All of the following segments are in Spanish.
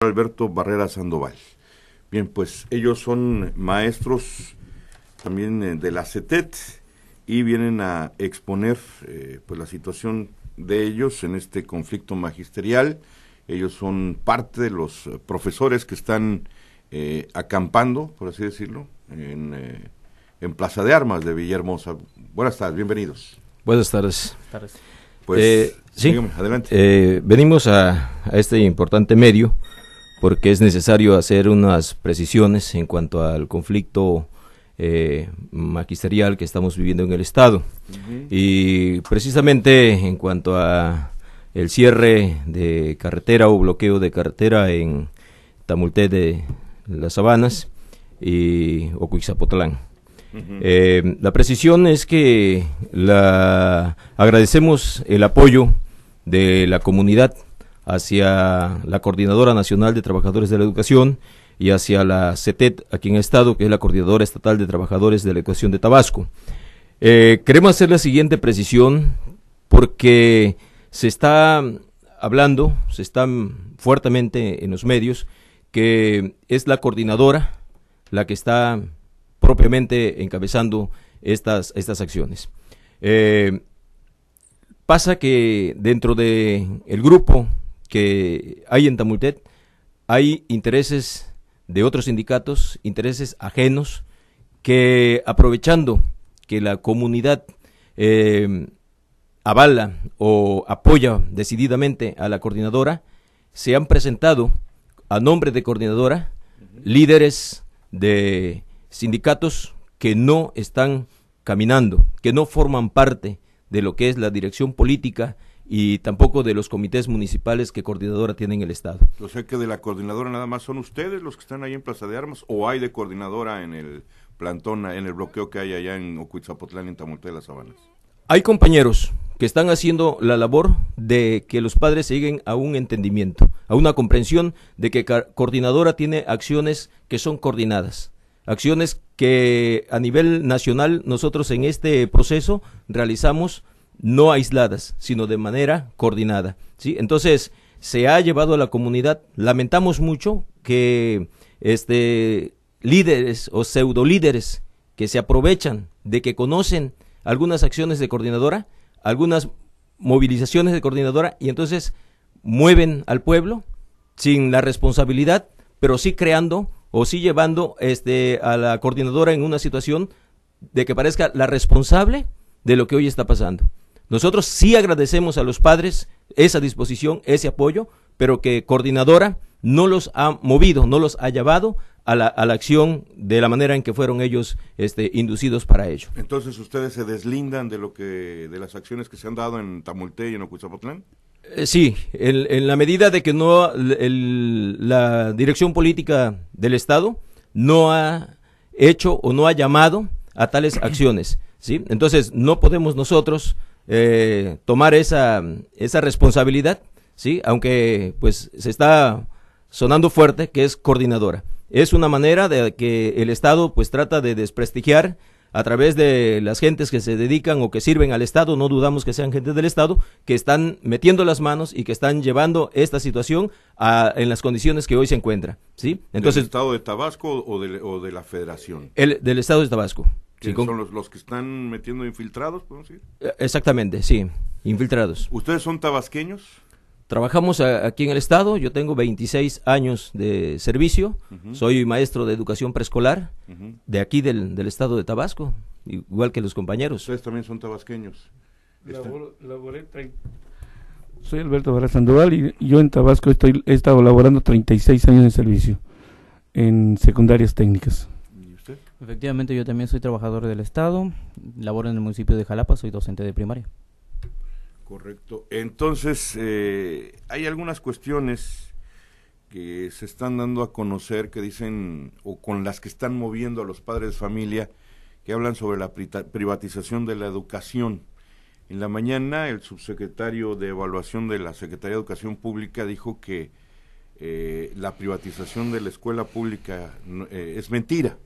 Alberto Barrera Sandoval. Bien, pues ellos son maestros también de la CETET y vienen a exponer pues la situación de ellos en este conflicto magisterial. Ellos son parte de los profesores que están acampando, por así decirlo, en Plaza de Armas de Villahermosa. Buenas tardes, bienvenidos. Buenas tardes. Pues, sí, dígame, adelante. Venimos a este importante medio porque es necesario hacer unas precisiones en cuanto al conflicto magisterial que estamos viviendo en el Estado. Y precisamente en cuanto a el cierre de carretera o bloqueo de carretera en Tamulté de las Sabanas y Ocuixapotlán. La precisión es que agradecemos el apoyo de la comunidad hacia la Coordinadora Nacional de Trabajadores de la Educación y hacia la CETET aquí en el Estado, que es la Coordinadora Estatal de Trabajadores de la Educación de Tabasco. Queremos hacer la siguiente precisión porque se está hablando, se está fuertemente en los medios, que es la coordinadora la que está propiamente encabezando estas acciones. Pasa que dentro de el grupo que hay en Tamulté hay intereses de otros sindicatos, intereses ajenos, que aprovechando que la comunidad avala o apoya decididamente a la coordinadora, se han presentado a nombre de coordinadora líderes de sindicatos que no están caminando, que no forman parte de lo que es la dirección política y tampoco de los comités municipales que coordinadora tiene en el Estado. O sea que de la coordinadora nada más son ustedes los que están ahí en Plaza de Armas, o hay de coordinadora en el plantón, en el bloqueo que hay allá en Ocuixapotlán, en Tamulté de las Sabanas. Hay compañeros que están haciendo la labor de que los padres lleguen a un entendimiento, a una comprensión de que coordinadora tiene acciones que son coordinadas, acciones que a nivel nacional nosotros en este proceso realizamos no aisladas, sino de manera coordinada, ¿sí? Entonces, se ha llevado a la comunidad, lamentamos mucho que líderes o pseudo líderes que se aprovechan de que conocen algunas acciones de coordinadora, algunas movilizaciones de coordinadora, y entonces mueven al pueblo sin la responsabilidad, pero sí creando o sí llevando a la coordinadora en una situación de que parezca la responsable de lo que hoy está pasando. Nosotros sí agradecemos a los padres esa disposición, ese apoyo, pero que coordinadora no los ha movido, no los ha llevado a la acción de la manera en que fueron ellos inducidos para ello. Entonces, ¿ustedes se deslindan de las acciones que se han dado en Tamulté y en Ocuixapotlán? Sí, en la medida de que no la dirección política del Estado no ha hecho o no ha llamado a tales acciones, ¿sí? Entonces, no podemos nosotros tomar esa responsabilidad, ¿sí? Aunque pues se está sonando fuerte que es coordinadora. Es una manera de que el Estado pues trata de desprestigiar a través de las gentes que se dedican o que sirven al Estado, no dudamos que sean gente del Estado, que están metiendo las manos y que están llevando esta situación en las condiciones que hoy se encuentra, ¿sí? Entonces, ¿del Estado de Tabasco o de la Federación? Del Estado de Tabasco. Sí, ¿son los que están metiendo infiltrados, podemos decir? Exactamente, sí, infiltrados. ¿Ustedes son tabasqueños? Trabajamos aquí en el Estado, yo tengo 26 años de servicio, soy maestro de educación preescolar de aquí del Estado de Tabasco, igual que los compañeros. ¿Ustedes también son tabasqueños? Soy Alberto Barrera Sandoval y yo en Tabasco he estado laborando 36 años de servicio en secundarias técnicas. ¿Y usted? Efectivamente, yo también soy trabajador del Estado, laboro en el municipio de Jalapa, soy docente de primaria. Correcto. Entonces, hay algunas cuestiones que se están dando a conocer, que dicen, o con las que están moviendo a los padres de familia, que hablan sobre la privatización de la educación. En la mañana, el subsecretario de Evaluación de la Secretaría de Educación Pública dijo que la privatización de la escuela pública es mentira.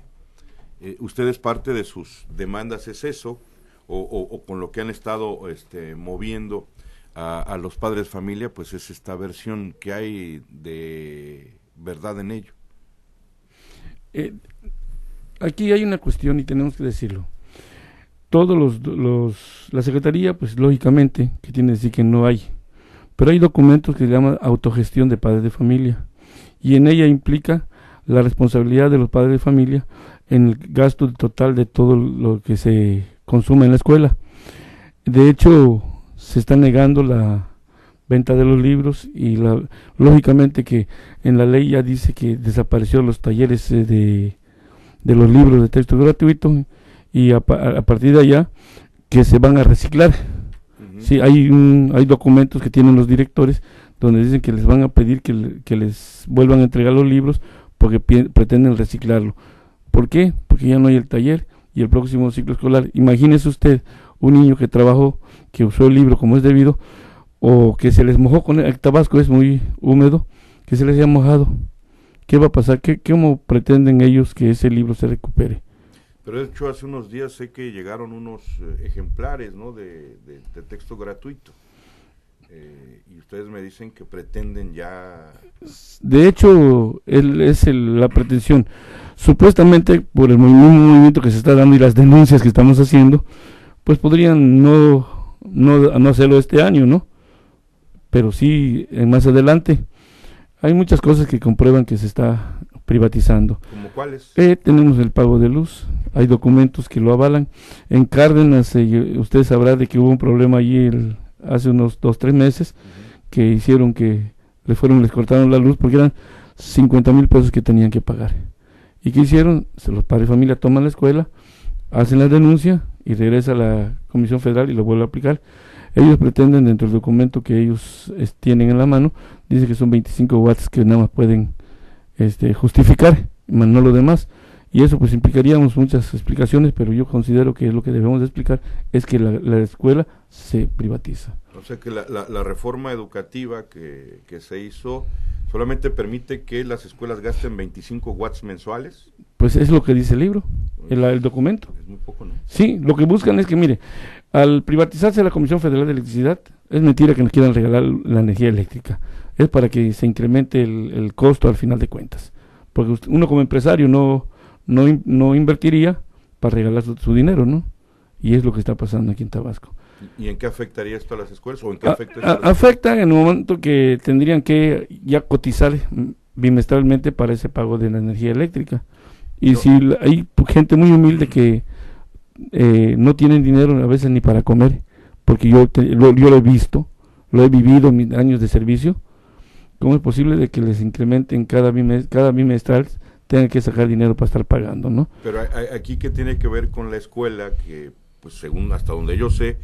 ¿Ustedes parte de sus demandas es eso? O con lo que han estado moviendo a los padres de familia, pues es esta versión que hay de verdad en ello. Aquí hay una cuestión y tenemos que decirlo. La Secretaría, pues lógicamente, que tiene que decir que no hay, pero hay documentos que se llaman autogestión de padres de familia, y en ella implica la responsabilidad de los padres de familia en el gasto total de todo lo que se consume en la escuela. De hecho, se está negando la venta de los libros y lógicamente que en la ley ya dice que desapareció los talleres de los libros de texto gratuito, y a partir de allá que se van a reciclar. Sí, hay documentos que tienen los directores donde dicen que les van a pedir que les vuelvan a entregar los libros porque pretenden reciclarlo. ¿Por qué? Porque ya no hay el taller y el próximo ciclo escolar. Imagínese usted un niño que trabajó, que usó el libro como es debido, o que se les mojó con el Tabasco, es muy húmedo, que se les haya mojado. ¿Qué va a pasar? ¿Cómo pretenden ellos que ese libro se recupere? Pero de hecho hace unos días sé que llegaron unos ejemplares, ¿no?, de texto gratuito, y ustedes me dicen que pretenden ya... De hecho, la pretensión, supuestamente por el movimiento que se está dando y las denuncias que estamos haciendo, pues podrían no hacerlo este año, ¿no? Pero sí más adelante. Hay muchas cosas que comprueban que se está privatizando. ¿Cómo cuáles? Tenemos el pago de luz, hay documentos que lo avalan. En Cárdenas, usted sabrá de que hubo un problema allí hace unos 2-3 meses, que hicieron que les cortaron la luz porque eran 50,000 pesos que tenían que pagar. ¿Y qué hicieron? Los padres de familia toman la escuela, hacen la denuncia y regresa a la Comisión Federal y lo vuelve a aplicar. Ellos pretenden, dentro del documento que ellos tienen en la mano, dice que son 25 watts que nada más pueden justificar, más no lo demás. Y eso pues implicaríamos muchas explicaciones, pero yo considero que lo que debemos de explicar es que la escuela se privatiza. O sea que la reforma educativa que se hizo solamente permite que las escuelas gasten 25 watts mensuales. Pues es lo que dice el libro, el documento. Es muy poco, ¿no? Sí, lo que buscan es que, mire, al privatizarse la Comisión Federal de Electricidad, es mentira que nos quieran regalar la energía eléctrica. Es para que se incremente el costo al final de cuentas. Porque uno como empresario no invertiría para regalar su dinero, ¿no? Y es lo que está pasando aquí en Tabasco. ¿Y en qué afectaría esto a las escuelas? ¿O en qué afecta esto afecta en el momento que tendrían que ya cotizar bimestralmente para ese pago de la energía eléctrica. Y si hay gente muy humilde que no tienen dinero a veces ni para comer, porque yo lo he visto, lo he vivido en mis años de servicio. ¿Cómo es posible de que les incrementen cada bimestral, tengan que sacar dinero para estar pagando, ¿no? Pero aquí, ¿qué tiene que ver con la escuela? Que, pues según hasta donde yo sé,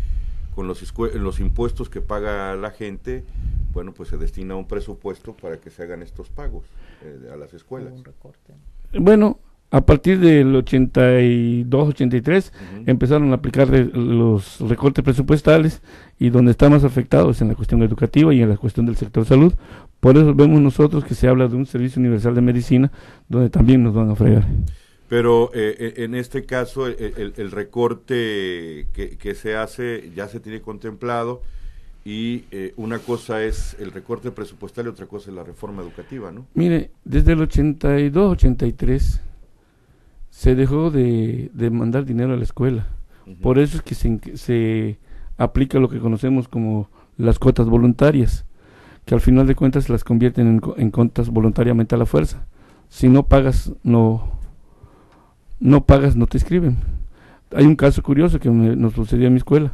con los impuestos que paga la gente, bueno, pues se destina un presupuesto para que se hagan estos pagos a las escuelas. Bueno, a partir del 82, 83, empezaron a aplicar los recortes presupuestales, y donde está más afectado es en la cuestión educativa y en la cuestión del sector salud. Por eso vemos nosotros que se habla de un servicio universal de medicina, donde también nos van a fregar. Pero en este caso, el recorte que se hace ya se tiene contemplado, y una cosa es el recorte presupuestal y otra cosa es la reforma educativa, ¿no? Mire, desde el 82, 83 se dejó de mandar dinero a la escuela. Por eso es que se aplica lo que conocemos como las cuotas voluntarias, que al final de cuentas las convierten en cuotas voluntariamente a la fuerza. Si no pagas, no te inscriben. Hay un caso curioso que nos sucedió en mi escuela.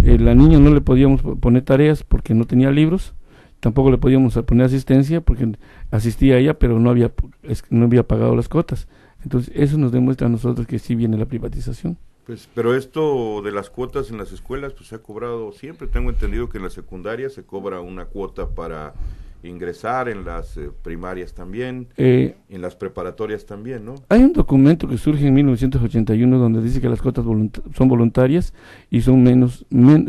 La niña no le podíamos poner tareas porque no tenía libros, tampoco le podíamos poner asistencia porque asistía a ella, pero no había pagado las cuotas. Entonces eso nos demuestra a nosotros que sí viene la privatización. Pues, pero esto de las cuotas en las escuelas, pues se ha cobrado siempre. Tengo entendido que en la secundaria se cobra una cuota para ingresar, en las primarias también, en las preparatorias también, ¿no? Hay un documento que surge en 1981 donde dice que las cuotas son voluntarias y son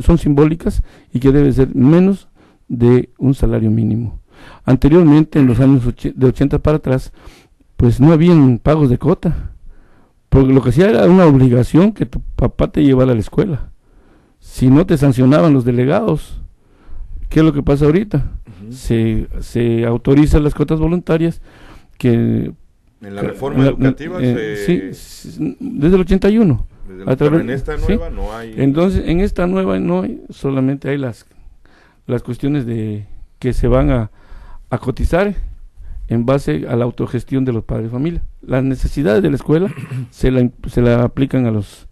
son simbólicas, y que debe ser menos de un salario mínimo. Anteriormente, en los años de 80 para atrás, pues no habían pagos de cuota, porque lo que hacía era una obligación que tu papá te llevara a la escuela. Si no, te sancionaban los delegados. ¿Qué es lo que pasa ahorita? se autorizan las cuotas voluntarias que... En la reforma educativa sí, desde el 81. Pero en esta nueva no hay... Entonces, en esta nueva no hay, solamente hay las cuestiones de que se van a cotizar en base a la autogestión de los padres de familia. Las necesidades de la escuela se la aplican a los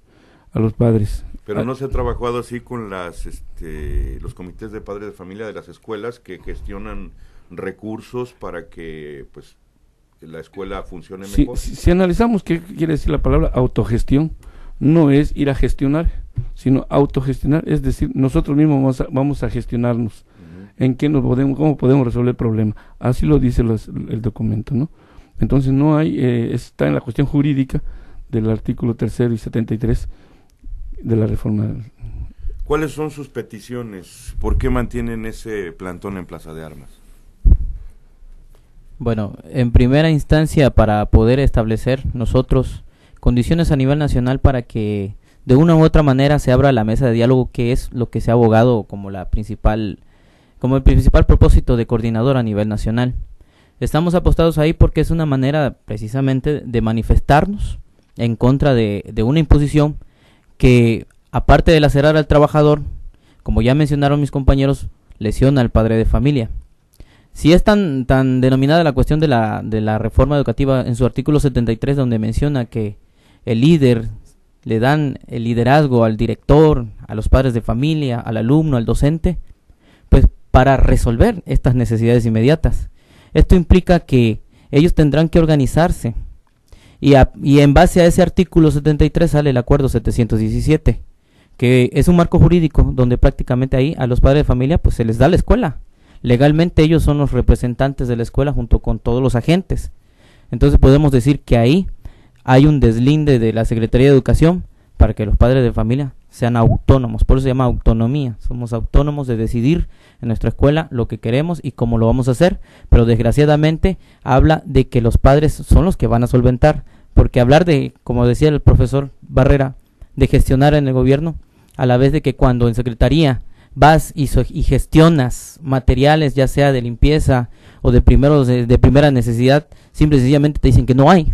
padres. Pero no se ha trabajado así con los comités de padres de familia de las escuelas que gestionan recursos para que pues la escuela funcione mejor. Si analizamos qué quiere decir la palabra autogestión, no es ir a gestionar, sino autogestionar, es decir, nosotros mismos vamos a gestionarnos. En qué cómo podemos resolver el problema. Así lo dice el documento, ¿no? Entonces no hay, está en la cuestión jurídica del artículo 3 y 73 de la reforma. ¿Cuáles son sus peticiones? ¿Por qué mantienen ese plantón en Plaza de Armas? Bueno, en primera instancia, para poder establecer nosotros condiciones a nivel nacional para que de una u otra manera se abra la mesa de diálogo, que es lo que se ha abogado como el principal propósito de coordinador a nivel nacional. Estamos apostados ahí porque es una manera precisamente de manifestarnos en contra de una imposición que, aparte de lacerar al trabajador, como ya mencionaron mis compañeros, lesiona al padre de familia. Si es tan denominada la cuestión de la reforma educativa en su artículo 73, donde menciona que el líder le dan el liderazgo al director, a los padres de familia, al alumno, al docente, pues para resolver estas necesidades inmediatas. Esto implica que ellos tendrán que organizarse y en base a ese artículo 73 sale el acuerdo 717, que es un marco jurídico donde prácticamente ahí a los padres de familia pues se les da la escuela. Legalmente ellos son los representantes de la escuela junto con todos los agentes. Entonces podemos decir que ahí hay un deslinde de la Secretaría de Educación para que los padres de familia sean autónomos. Por eso se llama autonomía. Somos autónomos de decidir en nuestra escuela lo que queremos y cómo lo vamos a hacer, pero desgraciadamente habla de que los padres son los que van a solventar, porque hablar de, como decía el profesor Barrera, de gestionar en el gobierno, a la vez de que cuando en secretaría vas y gestionas materiales, ya sea de limpieza o de primera necesidad, simple y sencillamente te dicen que no hay.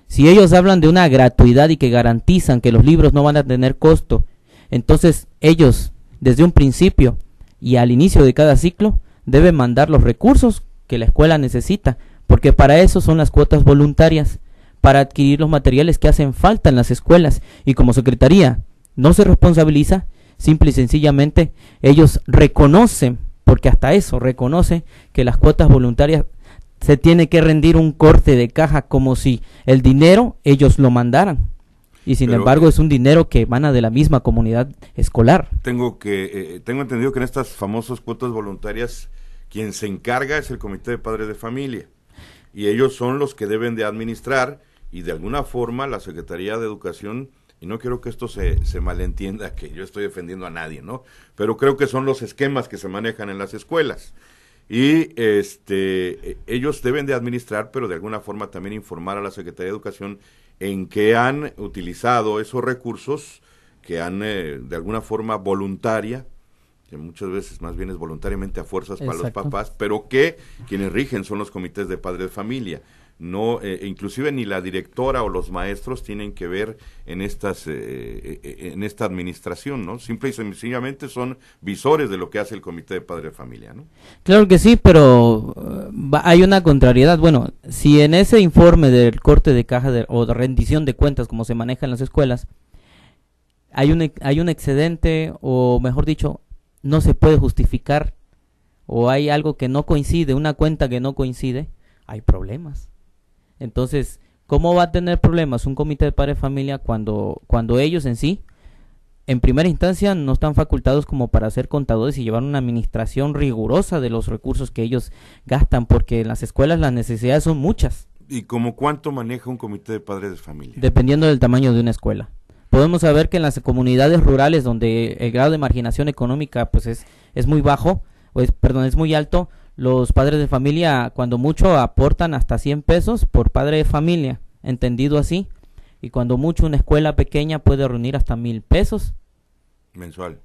Si ellos hablan de una gratuidad y que garantizan que los libros no van a tener costo, entonces ellos, desde un principio y al inicio de cada ciclo, deben mandar los recursos que la escuela necesita, porque para eso son las cuotas voluntarias, para adquirir los materiales que hacen falta en las escuelas, y como secretaría no se responsabiliza, simple y sencillamente ellos reconocen, porque hasta eso reconoce que las cuotas voluntarias se tiene que rendir un corte de caja como si el dinero ellos lo mandaran. Y sin embargo es un dinero que emana de la misma comunidad escolar. Tengo entendido que en estas famosas cuotas voluntarias quien se encarga es el Comité de Padres de Familia. Y ellos son los que deben de administrar y de alguna forma la Secretaría de Educación, y no quiero que esto se malentienda, que yo estoy defendiendo a nadie, ¿no? Pero creo que son los esquemas que se manejan en las escuelas. Y ellos deben de administrar, pero de alguna forma también informar a la Secretaría de Educación en qué han utilizado esos recursos que han de alguna forma voluntaria, que muchas veces más bien es voluntariamente a fuerzas para los papás, pero que quienes rigen son los comités de padres de familia. No, inclusive ni la directora o los maestros tienen que ver en esta administración, ¿no? Simple y sencillamente son visores de lo que hace el Comité de Padres de Familia, ¿no? Claro que sí, pero hay una contrariedad. Bueno, si en ese informe del corte de caja o de rendición de cuentas, como se maneja en las escuelas, hay un excedente, o mejor dicho, no se puede justificar, o hay algo que no coincide, una cuenta que no coincide, hay problemas. Entonces, ¿cómo va a tener problemas un comité de padres de familia cuando ellos en sí, en primera instancia, no están facultados como para ser contadores y llevar una administración rigurosa de los recursos que ellos gastan? Porque en las escuelas las necesidades son muchas. ¿Y como cuánto maneja un comité de padres de familia? Dependiendo del tamaño de una escuela. Podemos saber que en las comunidades rurales donde el grado de marginación económica pues es muy bajo, es muy alto, los padres de familia cuando mucho aportan hasta 100 pesos por padre de familia, entendido así, y cuando mucho una escuela pequeña puede reunir hasta 1,000 pesos mensual.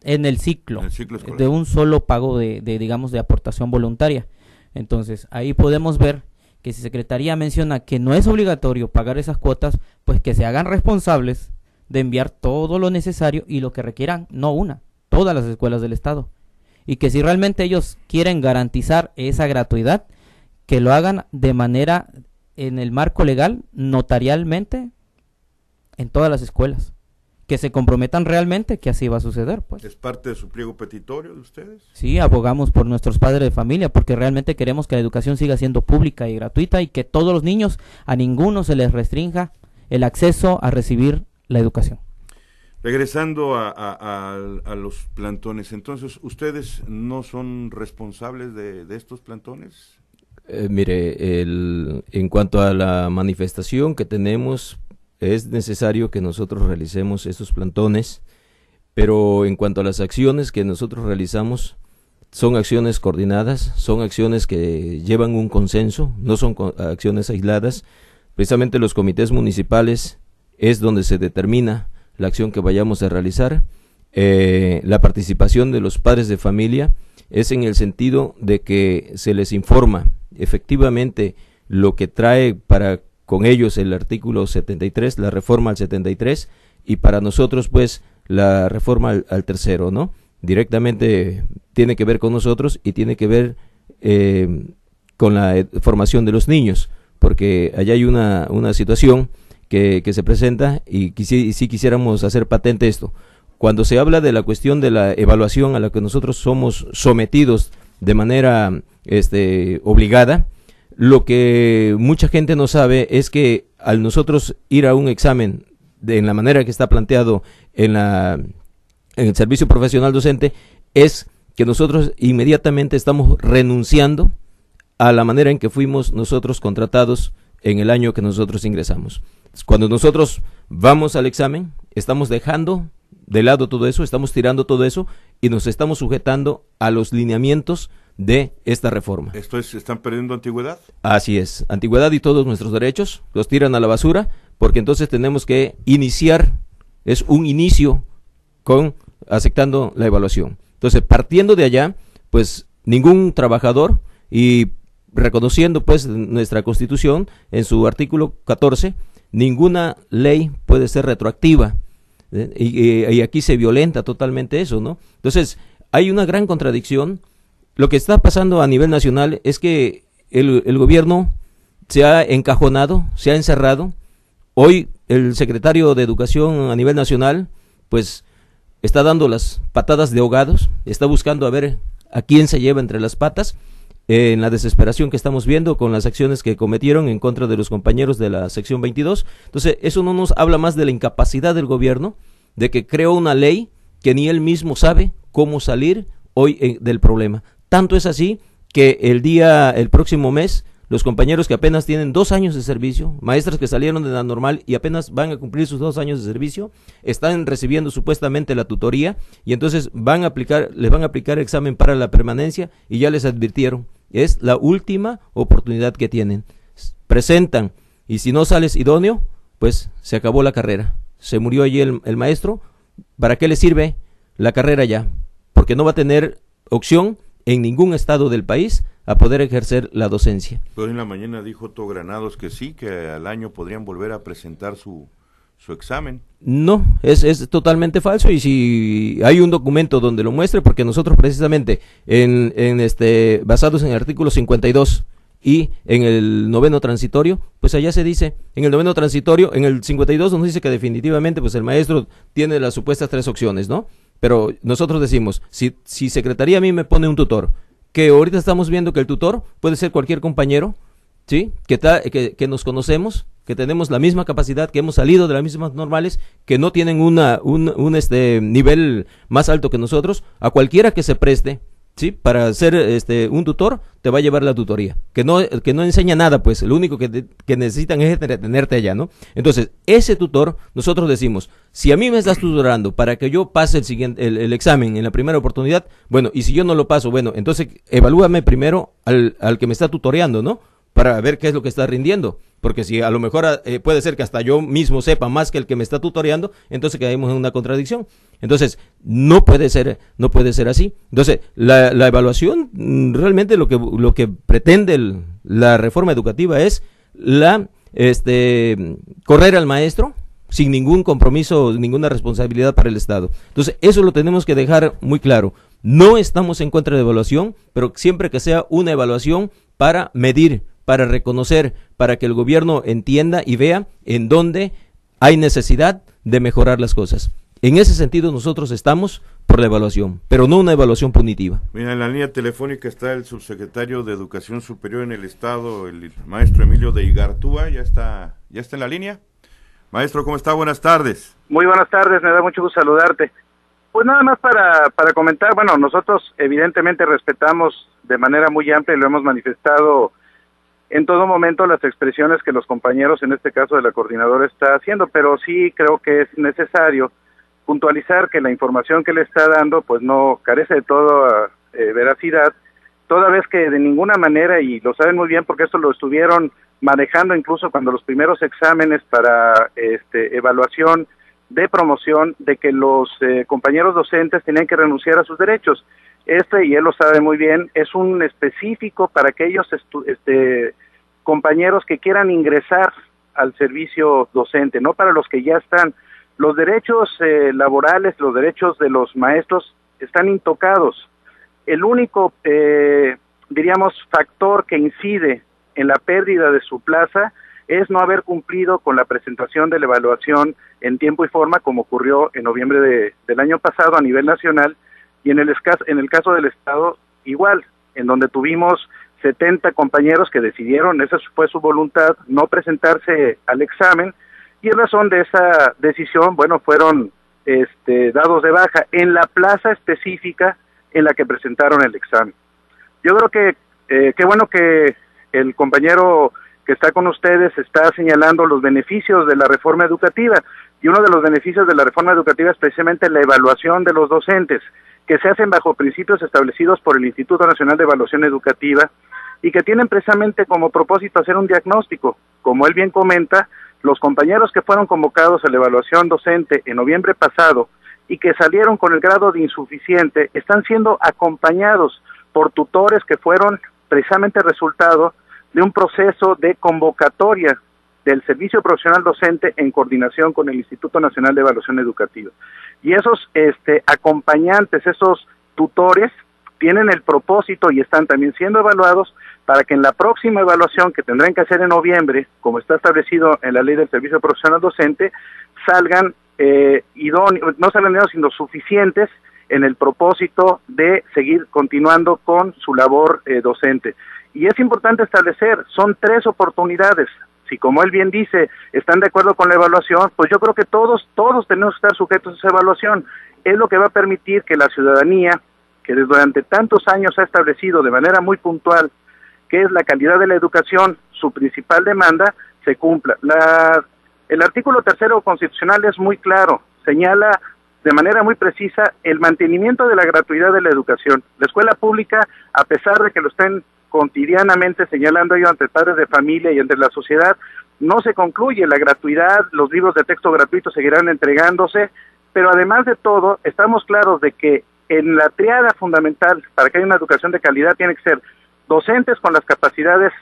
en el ciclo escolar, de un solo pago digamos, de aportación voluntaria. Entonces, ahí podemos ver que si Secretaría menciona que no es obligatorio pagar esas cuotas, pues que se hagan responsables de enviar todo lo necesario y lo que requieran, no una, todas las escuelas del Estado. Y que si realmente ellos quieren garantizar esa gratuidad, que lo hagan de manera, en el marco legal, notarialmente, en todas las escuelas. Que se comprometan realmente que así va a suceder, pues. ¿Es parte de su pliego petitorio de ustedes? Sí, abogamos por nuestros padres de familia, porque realmente queremos que la educación siga siendo pública y gratuita y que todos los niños, a ninguno se les restrinja el acceso a recibir la educación. Regresando a los plantones, entonces, ¿ustedes no son responsables de estos plantones? Mire, en cuanto a la manifestación que tenemos, es necesario que nosotros realicemos esos plantones, pero en cuanto a las acciones que nosotros realizamos, son acciones coordinadas, son acciones que llevan un consenso, no son acciones aisladas. Precisamente los comités municipales es donde se determina la acción que vayamos a realizar. La participación de los padres de familia es en el sentido de que se les informa efectivamente lo que trae para con ellos el artículo 73, la reforma al 73, y para nosotros pues la reforma al tercero, ¿no? Directamente tiene que ver con nosotros y tiene que ver con la formación de los niños, porque allá hay una situación que se presenta y si quisiéramos hacer patente esto. Cuando se habla de la cuestión de la evaluación a la que nosotros somos sometidos de manera obligada, lo que mucha gente no sabe es que al nosotros ir a un examen en la manera que está planteado en el servicio profesional docente, es que nosotros inmediatamente estamos renunciando a la manera en que fuimos nosotros contratados en el año que nosotros ingresamos. Cuando nosotros vamos al examen, estamos dejando de lado todo eso, estamos tirando todo eso y nos estamos sujetando a los lineamientos de esta reforma. ¿Esto es, están perdiendo antigüedad? Así es, antigüedad y todos nuestros derechos los tiran a la basura, porque entonces tenemos que iniciar, es un inicio con aceptando la evaluación. Entonces, partiendo de allá, pues ningún trabajador, y reconociendo pues nuestra Constitución en su artículo 14, ninguna ley puede ser retroactiva, y aquí se violenta totalmente eso, ¿no? Entonces, hay una gran contradicción. Lo que está pasando a nivel nacional es que el gobierno se ha encajonado, se ha encerrado. Hoy el secretario de Educación a nivel nacional, pues, está dando las patadas de ahogados, está buscando a ver a quién se lleva entre las patas, en la desesperación que estamos viendo con las acciones que cometieron en contra de los compañeros de la sección 22. Entonces, eso no nos habla más de la incapacidad del gobierno, de que creó una ley que ni él mismo sabe cómo salir hoy del problema. Tanto es así que el próximo mes, los compañeros que apenas tienen 2 años de servicio, maestras que salieron de la normal y apenas van a cumplir sus 2 años de servicio, están recibiendo supuestamente la tutoría y entonces les van a aplicar examen para la permanencia y ya les advirtieron, es la última oportunidad que tienen. Presentan y si no sales idóneo, pues se acabó la carrera. Se murió allí el maestro. ¿Para qué le sirve la carrera ya? Porque no va a tener opción en ningún estado del país a poder ejercer la docencia. Pero en la mañana dijo Otto Granados que sí, que al año podrían volver a presentar su examen. No, es totalmente falso, y si hay un documento donde lo muestre, porque nosotros precisamente basados en el artículo 52 y en el 9º transitorio, pues allá se dice, en el 9º transitorio, en el 52 nos dice que definitivamente pues el maestro tiene las supuestas 3 opciones, ¿no? Pero nosotros decimos, si Secretaría a mí me pone un tutor, que ahorita estamos viendo que el tutor puede ser cualquier compañero, ¿sí? Que nos conocemos, que tenemos la misma capacidad, que hemos salido de las mismas normales, que no tienen un nivel más alto que nosotros, a cualquiera que se preste, ¿sí? Para ser un tutor, te va a llevar la tutoría, que no enseña nada, pues lo único que necesitan es tenerte allá, ¿no? Entonces, ese tutor, nosotros decimos, si a mí me estás tutorando para que yo pase el examen en la primera oportunidad, bueno, y si yo no lo paso, bueno, entonces evalúame primero al que me está tutoreando, ¿no? para ver qué es lo que está rindiendo. Porque si a lo mejor puede ser que hasta yo mismo sepa más que el que me está tutoreando, entonces caemos en una contradicción. Entonces, no puede ser así. Entonces, la evaluación, realmente lo que pretende la reforma educativa es correr al maestro sin ningún compromiso, ninguna responsabilidad para el Estado. Entonces, eso lo tenemos que dejar muy claro. No estamos en contra de evaluación, pero siempre que sea una evaluación para medir, para reconocer, para que el gobierno entienda y vea en dónde hay necesidad de mejorar las cosas. En ese sentido nosotros estamos por la evaluación, pero no una evaluación punitiva. Mira, en la línea telefónica está el subsecretario de Educación Superior en el Estado, el maestro Emilio de Igartúa, ya está en la línea. Maestro, ¿cómo está? Buenas tardes. Muy buenas tardes, me da mucho gusto saludarte. Pues nada más para comentar, bueno, nosotros evidentemente respetamos de manera muy amplia y lo hemos manifestado en todo momento las expresiones que los compañeros, en este caso de la coordinadora, está haciendo, pero sí creo que es necesario puntualizar que la información que le está dando pues no carece de toda veracidad, toda vez que de ninguna manera, y lo saben muy bien porque esto lo estuvieron manejando incluso cuando los primeros exámenes para evaluación de promoción, de que los compañeros docentes tenían que renunciar a sus derechos. Y él lo sabe muy bien, es un específico para aquellos compañeros que quieran ingresar al servicio docente, no para los que ya están. Los derechos laborales, los derechos de los maestros están intocados. El único, diríamos, factor que incide en la pérdida de su plaza es no haber cumplido con la presentación de la evaluación en tiempo y forma, como ocurrió en noviembre del año pasado a nivel nacional, y en el caso del Estado, igual, en donde tuvimos 70 compañeros que decidieron, esa fue su voluntad, no presentarse al examen, y en razón de esa decisión, bueno, fueron dados de baja en la plaza específica en la que presentaron el examen. Yo creo que qué bueno que el compañero que está con ustedes está señalando los beneficios de la reforma educativa, y uno de los beneficios de la reforma educativa es precisamente la evaluación de los docentes, que se hacen bajo principios establecidos por el Instituto Nacional de Evaluación Educativa y que tienen precisamente como propósito hacer un diagnóstico. Como él bien comenta, los compañeros que fueron convocados a la evaluación docente en noviembre pasado y que salieron con el grado de insuficiente están siendo acompañados por tutores que fueron precisamente resultado de un proceso de convocatoria del Servicio Profesional Docente en coordinación con el Instituto Nacional de Evaluación Educativa. Y esos acompañantes, esos tutores, tienen el propósito y están también siendo evaluados para que en la próxima evaluación que tendrán que hacer en noviembre, como está establecido en la ley del Servicio Profesional Docente, salgan no salgan idóneos, sino suficientes en el propósito de seguir continuando con su labor docente. Y es importante establecer, son 3 oportunidades. Si, como él bien dice, están de acuerdo con la evaluación, pues yo creo que todos tenemos que estar sujetos a esa evaluación. Es lo que va a permitir que la ciudadanía, que durante tantos años ha establecido de manera muy puntual que es la calidad de la educación, su principal demanda, se cumpla. El artículo 3º constitucional es muy claro, señala de manera muy precisa el mantenimiento de la gratuidad de la educación. La escuela pública, a pesar de que lo estén cotidianamente señalando ello ante padres de familia y ante la sociedad, no se concluye la gratuidad, los libros de texto gratuitos seguirán entregándose, pero además de todo, estamos claros de que en la triada fundamental para que haya una educación de calidad tiene que ser docentes con las capacidades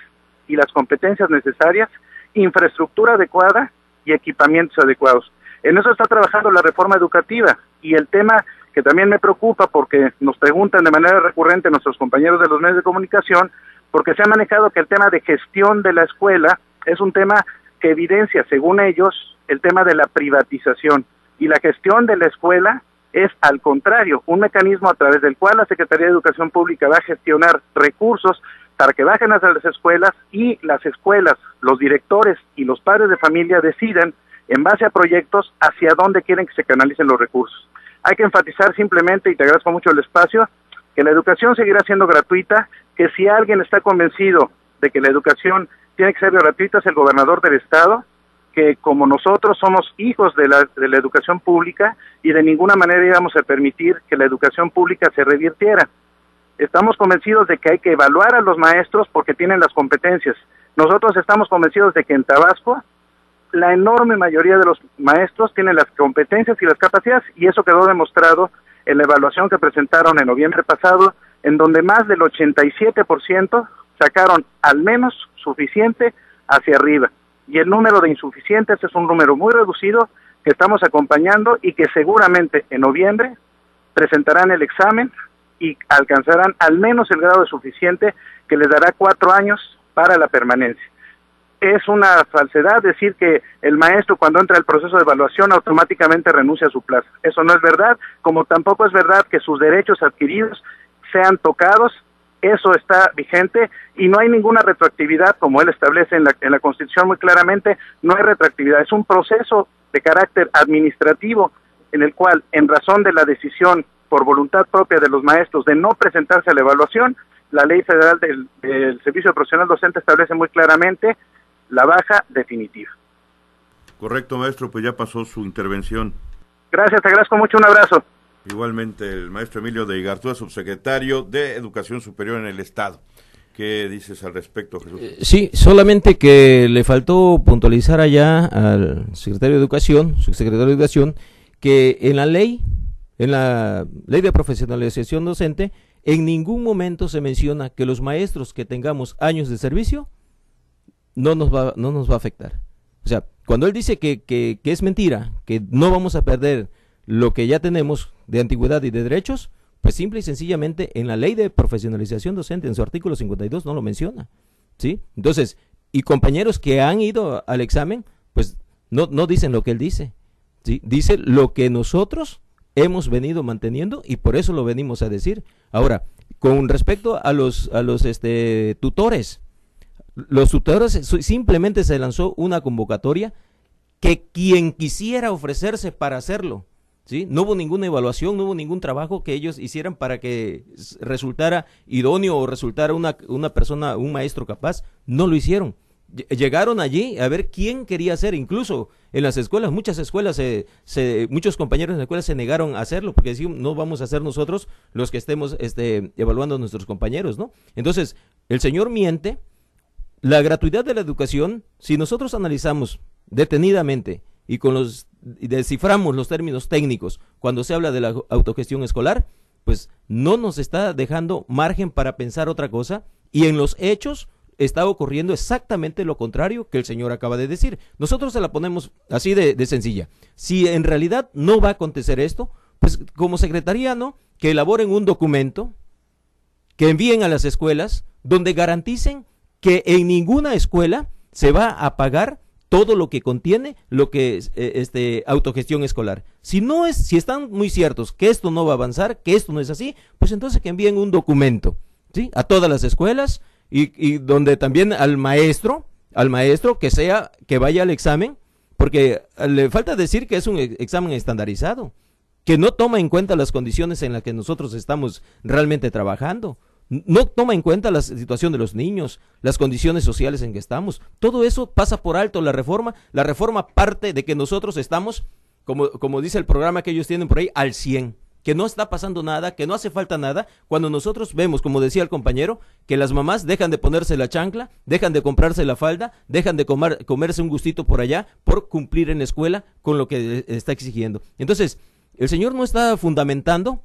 y las competencias necesarias, infraestructura adecuada y equipamientos adecuados. En eso está trabajando la reforma educativa, y el tema que también me preocupa porque nos preguntan de manera recurrente nuestros compañeros de los medios de comunicación, porque se ha manejado que el tema de gestión de la escuela es un tema que evidencia, según ellos, el tema de la privatización, y la gestión de la escuela es, al contrario, un mecanismo a través del cual la Secretaría de Educación Pública va a gestionar recursos para que bajen a las escuelas, y las escuelas, los directores y los padres de familia decidan, en base a proyectos, hacia dónde quieren que se canalicen los recursos. Hay que enfatizar simplemente, y te agradezco mucho el espacio, que la educación seguirá siendo gratuita, que si alguien está convencido de que la educación tiene que ser gratuita es el gobernador del estado, que como nosotros somos hijos de la educación pública y de ninguna manera íbamos a permitir que la educación pública se revirtiera. Estamos convencidos de que hay que evaluar a los maestros porque tienen las competencias, Nosotros estamos convencidos de que en Tabasco la enorme mayoría de los maestros tienen las competencias y las capacidades, y eso quedó demostrado en la evaluación que presentaron en noviembre pasado, en donde más del 87% sacaron al menos suficiente hacia arriba. Y el número de insuficientes es un número muy reducido que estamos acompañando y que seguramente en noviembre presentarán el examen y alcanzarán al menos el grado de suficiente que les dará 4 años para la permanencia. Es una falsedad decir que el maestro cuando entra al proceso de evaluación automáticamente renuncia a su plaza. Eso no es verdad, como tampoco es verdad que sus derechos adquiridos sean tocados. Eso está vigente y no hay ninguna retroactividad, como él establece en la Constitución muy claramente, no hay retroactividad. Es un proceso de carácter administrativo en el cual, en razón de la decisión por voluntad propia de los maestros de no presentarse a la evaluación, la Ley Federal del Servicio Profesional Docente establece muy claramente la baja definitiva. Correcto, maestro, pues ya pasó su intervención. Gracias, te agradezco mucho, un abrazo. Igualmente, el maestro Emilio de Igartua, subsecretario de Educación Superior en el Estado. ¿Qué dices al respecto, Jesús? Sí, solamente que le faltó puntualizar allá al secretario de Educación, subsecretario de Educación, que en la ley de profesionalización docente, en ningún momento se menciona que los maestros que tengamos años de servicio no nos va a afectar. O sea, cuando él dice que es mentira, que no vamos a perder lo que ya tenemos de antigüedad y de derechos, pues simple y sencillamente en la ley de profesionalización docente, en su artículo 52, no lo menciona, ¿sí? Entonces, y compañeros que han ido al examen, pues no dicen lo que él dice, ¿sí? Dice lo que nosotros hemos venido manteniendo y por eso lo venimos a decir. Ahora, con respecto a los tutores, los tutores simplemente se lanzó una convocatoria que quien quisiera ofrecerse para hacerlo, ¿sí? No hubo ninguna evaluación, no hubo ningún trabajo que ellos hicieran para que resultara idóneo o resultara una persona, un maestro capaz. No lo hicieron. Llegaron allí a ver quién quería hacer, incluso en las escuelas, muchas escuelas, muchos compañeros en la escuela se negaron a hacerlo, porque decían, no vamos a ser nosotros los que estemos evaluando a nuestros compañeros, ¿no? Entonces, el señor miente. La gratuidad de la educación, si nosotros analizamos detenidamente y desciframos los términos técnicos cuando se habla de la autogestión escolar, pues no nos está dejando margen para pensar otra cosa, y en los hechos está ocurriendo exactamente lo contrario que el señor acaba de decir. Nosotros se la ponemos así de sencilla. Si en realidad no va a acontecer esto, pues como secretaría, ¿no?, que elaboren un documento que envíen a las escuelas donde garanticen que en ninguna escuela se va a pagar todo lo que contiene lo que es autogestión escolar. Si están muy ciertos que esto no va a avanzar, que esto no es así, pues entonces que envíen un documento, ¿sí?, a todas las escuelas y donde también al maestro que vaya al examen, porque le falta decir que es un examen estandarizado, que no toma en cuenta las condiciones en las que nosotros estamos realmente trabajando. No toma en cuenta la situación de los niños, las condiciones sociales en que estamos. Todo eso pasa por alto la reforma. La reforma parte de que nosotros estamos, como dice el programa que ellos tienen por ahí, al 100. Que no está pasando nada, que no hace falta nada, cuando nosotros vemos, como decía el compañero, que las mamás dejan de ponerse la chancla, dejan de comprarse la falda, dejan de comerse un gustito por allá, por cumplir en la escuela con lo que está exigiendo. Entonces, el señor no está fundamentando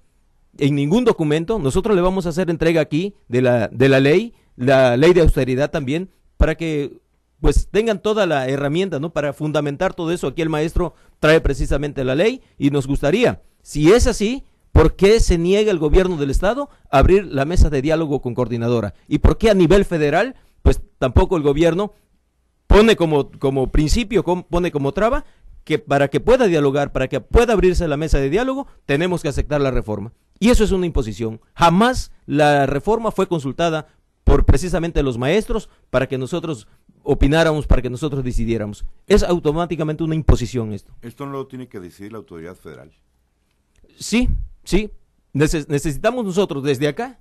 en ningún documento. Nosotros le vamos a hacer entrega aquí de la ley de austeridad también, para que pues tengan toda la herramienta, ¿no?, para fundamentar todo eso. Aquí el maestro trae precisamente la ley y nos gustaría, si es así, ¿por qué se niega el gobierno del estado a abrir la mesa de diálogo con coordinadora? ¿Y por qué a nivel federal, pues tampoco el gobierno pone como principio, pone como traba, que para que pueda dialogar, para que pueda abrirse la mesa de diálogo, tenemos que aceptar la reforma? Y eso es una imposición. Jamás la reforma fue consultada por precisamente los maestros para que nosotros opináramos, para que nosotros decidiéramos. Es automáticamente una imposición esto. ¿Esto no lo tiene que decidir la autoridad federal? Sí. Necesitamos nosotros desde acá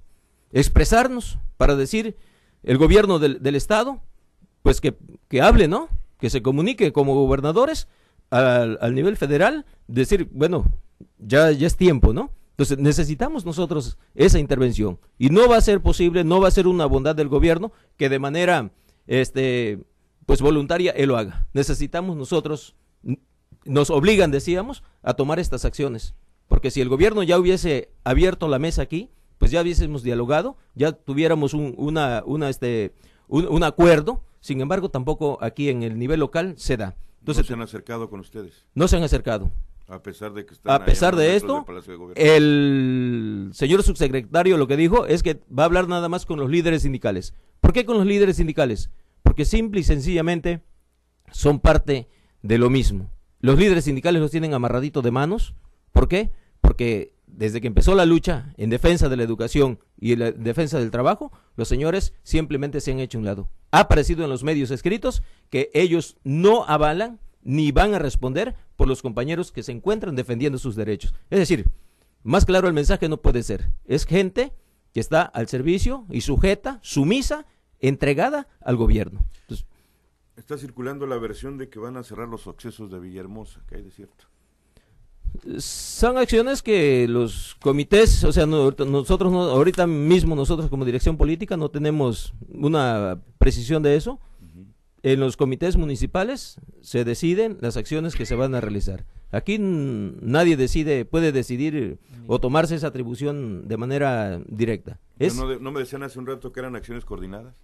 expresarnos para decir, el gobierno del estado, pues que hable, ¿no?, que se comunique como gobernadores al nivel federal, decir, bueno, ya es tiempo, ¿no? Entonces necesitamos nosotros esa intervención, y no va a ser posible, no va a ser una bondad del gobierno que de manera pues voluntaria, él lo haga. Necesitamos nosotros, nos obligan, decíamos, a tomar estas acciones, porque si el gobierno ya hubiese abierto la mesa aquí, pues ya hubiésemos dialogado, ya tuviéramos un acuerdo. Sin embargo, tampoco aquí en el nivel local se da. Entonces, ¿no se han acercado con ustedes? No se han acercado. A pesar de que están a pesar de esto, el señor subsecretario lo que dijo es que va a hablar nada más con los líderes sindicales. ¿Por qué con los líderes sindicales? Porque simple y sencillamente son parte de lo mismo. Los líderes sindicales los tienen amarraditos de manos. ¿Por qué? Porque desde que empezó la lucha en defensa de la educación y en defensa del trabajo, los señores simplemente se han hecho a un lado. Ha aparecido en los medios escritos que ellos no avalan ni van a responder por los compañeros que se encuentran defendiendo sus derechos. Es decir, más claro el mensaje no puede ser. Es gente que está al servicio y sujeta, sumisa, entregada al gobierno. Entonces, está circulando la versión de que van a cerrar los accesos de Villahermosa, que hay de cierto. Son acciones que los comités, o sea, nosotros ahorita mismo nosotros como dirección política no tenemos una precisión de eso. En los comités municipales se deciden las acciones que se van a realizar. Aquí nadie puede decidir o tomarse esa atribución de manera directa. ¿No me decían hace un rato que eran acciones coordinadas?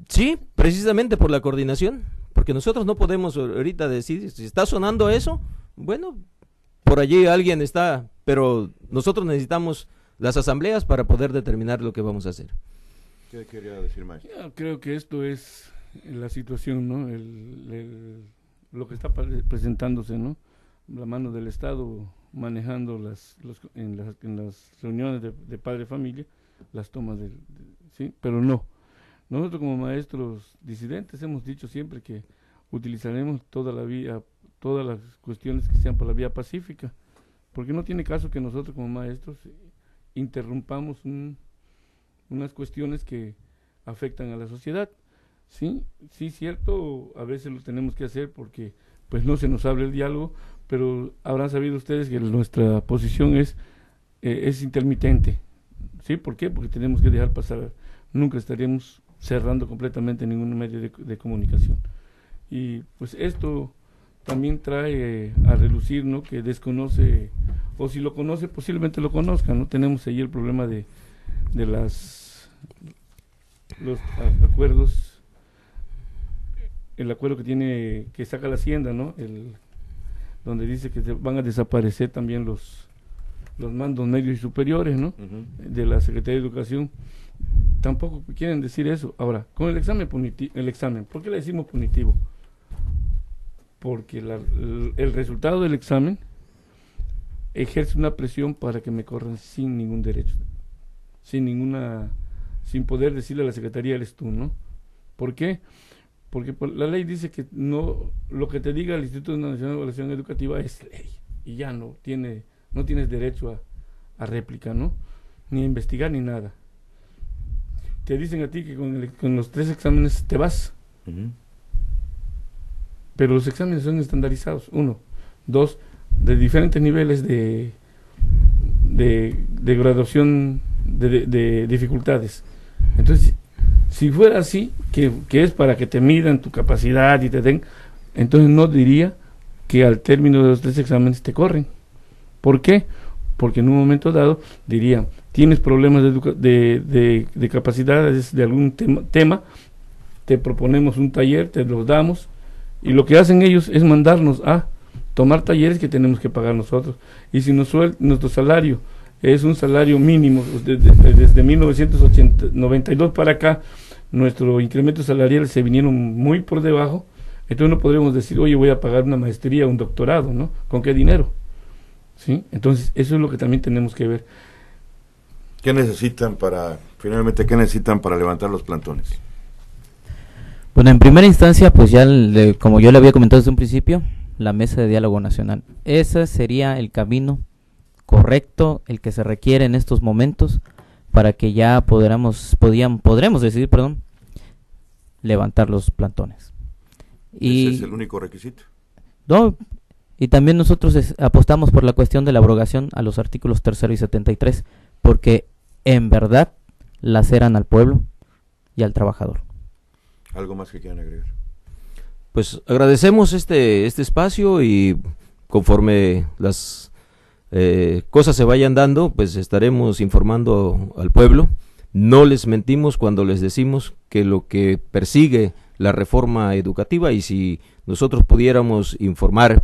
Sí, precisamente por la coordinación, porque nosotros no podemos ahorita decir, si está sonando eso, bueno, por allí alguien está, pero nosotros necesitamos las asambleas para poder determinar lo que vamos a hacer. ¿Qué quería decir, maestro? Yo creo que esto es la situación, ¿no? Lo que está presentándose, ¿no? La mano del Estado manejando en las reuniones de padre de familia, las tomas sí, pero no. Nosotros como maestros disidentes hemos dicho siempre que utilizaremos todas las cuestiones que sean por la vía pacífica, porque no tiene caso que nosotros como maestros interrumpamos unas cuestiones que afectan a la sociedad. Sí, cierto, a veces lo tenemos que hacer porque pues no se nos abre el diálogo, pero habrán sabido ustedes que nuestra posición es intermitente. ¿Sí? ¿Por qué? Porque tenemos que dejar pasar, nunca estaríamos cerrando completamente ningún medio de comunicación. Y pues esto también trae a relucir, ¿no?, que desconoce, o si lo conoce posiblemente lo conozca, ¿no? Tenemos ahí el problema de los acuerdos, el acuerdo que saca la Hacienda, ¿no? Donde dice que van a desaparecer también los mandos medios y superiores, ¿no? De la Secretaría de Educación. Tampoco quieren decir eso. Ahora, con el examen ¿por qué le decimos punitivo? Porque el resultado del examen ejerce una presión para que me corran sin ningún derecho, sin poder decirle a la Secretaría eres tú, ¿no? ¿Por qué? Porque la ley dice que no, lo que te diga el Instituto Nacional de Evaluación Educativa es ley, y ya no tienes derecho a réplica, ¿no? Ni a investigar ni nada. Te dicen a ti que con los 3 exámenes te vas. Pero los exámenes son estandarizados, 1, 2, de diferentes niveles de graduación de dificultades. Entonces, si fuera así, que es para que te midan tu capacidad y te den, entonces no diría que al término de los 3 exámenes te corren. ¿Por qué? Porque en un momento dado dirían, tienes problemas de capacidades de algún tema, te proponemos un taller, te los damos, y lo que hacen ellos es mandarnos a tomar talleres que tenemos que pagar nosotros. Y si nuestro salario es un salario mínimo, desde 1992 para acá, nuestro incremento salarial se vinieron muy por debajo, entonces no podríamos decir, oye, voy a pagar una maestría, un doctorado, ¿no? ¿Con qué dinero? ¿Sí? Entonces, eso es lo que también tenemos que ver. ¿Qué necesitan para levantar los plantones? Bueno, en primera instancia, pues ya, como yo le había comentado desde un principio, la mesa de diálogo nacional. Ese sería el camino correcto, el que se requiere en estos momentos, para que ya podremos decidir, levantar los plantones. ¿Ese es el único requisito? No, y también nosotros apostamos por la cuestión de la abrogación a los artículos 3 y 73, porque en verdad laceran al pueblo y al trabajador. ¿Algo más que quieran agregar? Pues agradecemos este espacio y conforme las cosas se vayan dando, pues estaremos informando al pueblo. No les mentimos cuando les decimos que lo que persigue la reforma educativa, y si nosotros pudiéramos informar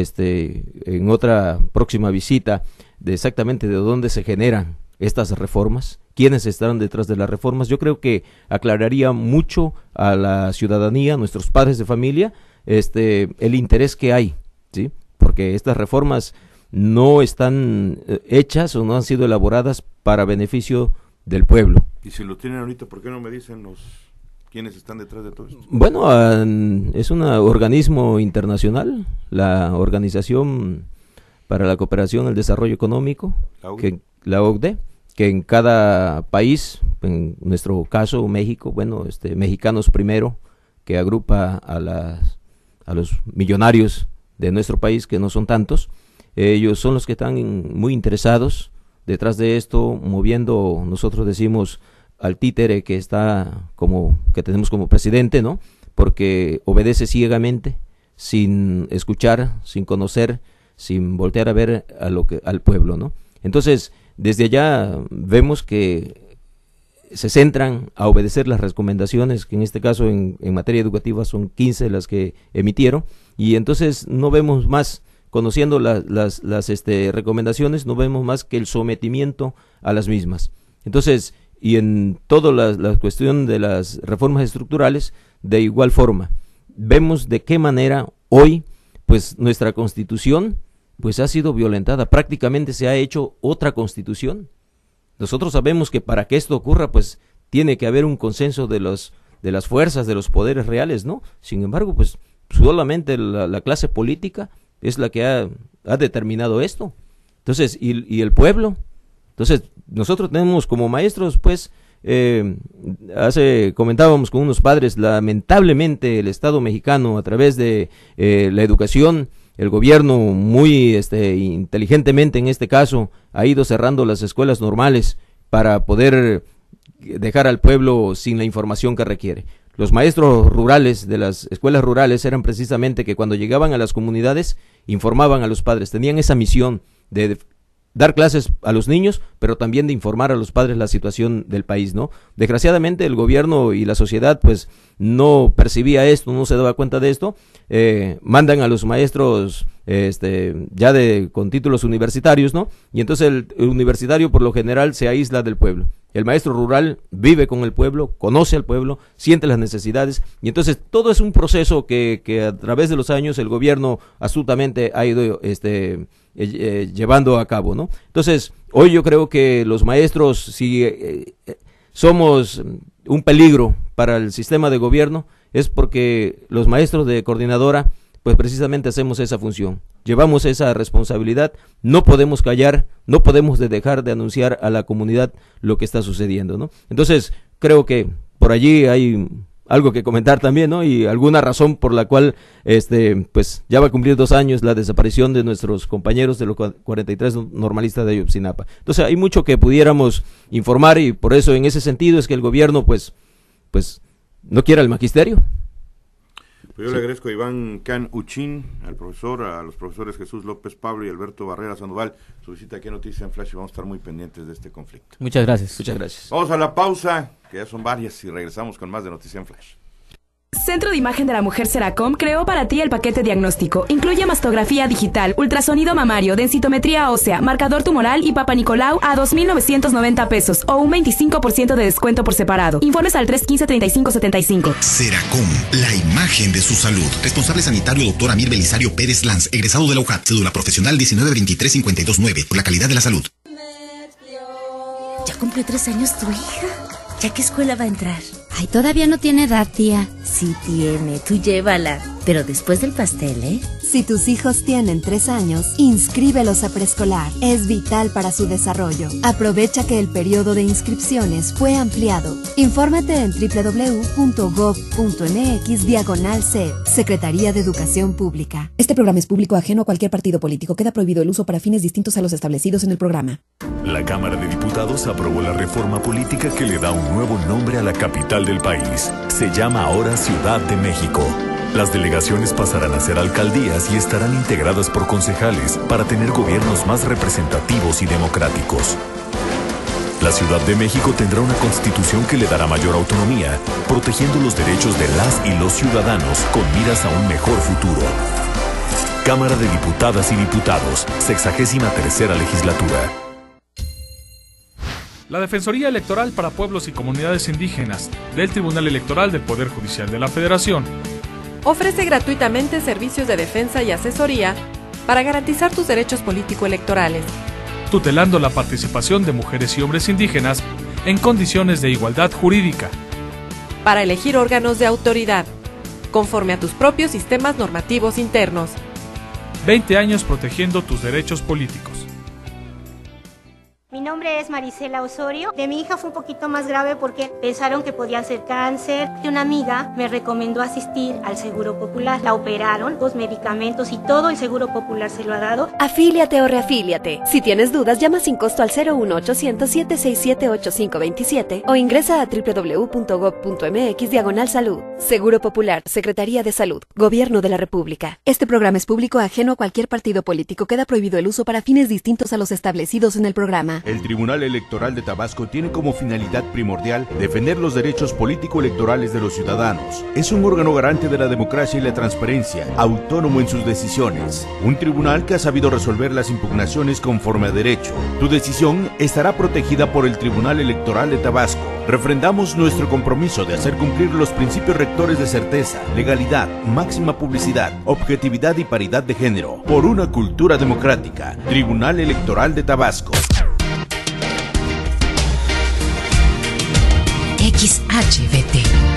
en otra próxima visita de exactamente de dónde se generan estas reformas, quiénes estarán detrás de las reformas, yo creo que aclararía mucho a la ciudadanía, a nuestros padres de familia, el interés que hay, ¿sí? Porque estas reformas no están hechas o no han sido elaboradas para beneficio del pueblo. Y si lo tienen ahorita, ¿por qué no me dicen quiénes están detrás de todo esto? Bueno, es un organismo internacional, la Organización para la Cooperación y el Desarrollo Económico, la OCDE, que en cada país, en nuestro caso México, bueno, Mexicanos Primero, que agrupa a los millonarios de nuestro país, que no son tantos, ellos son los que están muy interesados detrás de esto, moviendo, nosotros decimos, al títere que tenemos como presidente, ¿no? Porque obedece ciegamente, sin escuchar, sin conocer, sin voltear a ver al pueblo, ¿no? Entonces, desde allá vemos que se centran a obedecer las recomendaciones, que en este caso en materia educativa son 15 las que emitieron, y entonces no vemos más, conociendo las recomendaciones, no vemos más que el sometimiento a las mismas. Entonces, y en toda la cuestión de las reformas estructurales, de igual forma, vemos de qué manera hoy, pues nuestra Constitución, pues ha sido violentada, prácticamente se ha hecho otra Constitución. Nosotros sabemos que para que esto ocurra, pues tiene que haber un consenso de las fuerzas, de los poderes reales, ¿no? Sin embargo, pues solamente la clase política es la que ha determinado esto. Entonces, ¿y el pueblo? Entonces, nosotros tenemos como maestros, pues, comentábamos con unos padres, lamentablemente el Estado mexicano, a través de la educación, el gobierno muy inteligentemente en este caso, ha ido cerrando las escuelas normales para poder dejar al pueblo sin la información que requiere. Los maestros rurales de las escuelas rurales eran precisamente que cuando llegaban a las comunidades informaban a los padres, tenían esa misión de dar clases a los niños, pero también de informar a los padres la situación del país, ¿no? Desgraciadamente el gobierno y la sociedad pues no percibía esto, no se daba cuenta de esto, mandan a los maestros ya con títulos universitarios, ¿no? Y entonces el universitario por lo general se aísla del pueblo. El maestro rural vive con el pueblo, conoce al pueblo, siente las necesidades, y entonces todo es un proceso que a través de los años el gobierno astutamente ha ido llevando a cabo, ¿no? Entonces, hoy yo creo que los maestros, si somos un peligro para el sistema de gobierno, es porque los maestros de coordinadora, pues precisamente hacemos esa función, llevamos esa responsabilidad, no podemos callar, no podemos dejar de anunciar a la comunidad lo que está sucediendo, ¿no? Entonces, creo que por allí hay algo que comentar también, ¿no? Y alguna razón por la cual, pues ya va a cumplir 2 años la desaparición de nuestros compañeros de los 43 normalistas de Ayotzinapa. Entonces, hay mucho que pudiéramos informar y por eso, en ese sentido, es que el gobierno, pues no quiere el magisterio. Pues yo le agradezco a Iván Can Uchín, a los profesores Jesús López Pablo y Alberto Barrera Sandoval, su visita aquí en Noticias en Flash, y vamos a estar muy pendientes de este conflicto. Muchas gracias. Muchas gracias. Vamos a la pausa, que ya son varias, y regresamos con más de Noticias en Flash. Centro de Imagen de la Mujer Seracom creó para ti el paquete diagnóstico. Incluye mastografía digital, ultrasonido mamario, densitometría ósea, marcador tumoral y Papa Nicolau a 2,990 pesos o un 25% de descuento por separado. Informes al 315-3575. Seracom, la imagen de su salud. Responsable sanitario Dr. Amir Belisario Pérez Lanz, egresado de la UJAT, cédula profesional 1923-529, por la calidad de la salud. Ya cumplió 3 años tu hija. ¿Ya qué escuela va a entrar? Ay, todavía no tiene edad, tía. Sí tiene, tú llévala. pero después del pastel, ¿eh? Si tus hijos tienen 3 años, inscríbelos a preescolar. Es vital para su desarrollo. Aprovecha que el periodo de inscripciones fue ampliado. Infórmate en www.gov.mx/CEP. Secretaría de Educación Pública. Este programa es público ajeno a cualquier partido político. Queda prohibido el uso para fines distintos a los establecidos en el programa. La Cámara de Diputados aprobó la reforma política que le da un nuevo nombre a la capital del país. Se llama ahora Ciudad de México. Las delegaciones pasarán a ser alcaldías y estarán integradas por concejales para tener gobiernos más representativos y democráticos. La Ciudad de México tendrá una constitución que le dará mayor autonomía, protegiendo los derechos de las y los ciudadanos con miras a un mejor futuro. Cámara de Diputadas y Diputados, 63ª legislatura. La Defensoría Electoral para Pueblos y Comunidades Indígenas del Tribunal Electoral del Poder Judicial de la Federación ofrece gratuitamente servicios de defensa y asesoría para garantizar tus derechos político-electorales, tutelando la participación de mujeres y hombres indígenas en condiciones de igualdad jurídica, para elegir órganos de autoridad, conforme a tus propios sistemas normativos internos. 20 años protegiendo tus derechos políticos. Mi nombre es Marisela Osorio. De mi hija fue un poquito más grave porque pensaron que podía ser cáncer. Una amiga me recomendó asistir al Seguro Popular. La operaron, los medicamentos y todo el Seguro Popular se lo ha dado. Afíliate o reafíliate. Si tienes dudas, llama sin costo al 01800-767-8527 o ingresa a www.gov.mx/salud. Seguro Popular, Secretaría de Salud, Gobierno de la República. Este programa es público ajeno a cualquier partido político. Queda prohibido el uso para fines distintos a los establecidos en el programa. El Tribunal Electoral de Tabasco tiene como finalidad primordial defender los derechos político-electorales de los ciudadanos. Es un órgano garante de la democracia y la transparencia, autónomo en sus decisiones. Un tribunal que ha sabido resolver las impugnaciones conforme a derecho. Tu decisión estará protegida por el Tribunal Electoral de Tabasco. Refrendamos nuestro compromiso de hacer cumplir los principios rectores de certeza, legalidad, máxima publicidad, objetividad y paridad de género, por una cultura democrática. Tribunal Electoral de Tabasco. XHVT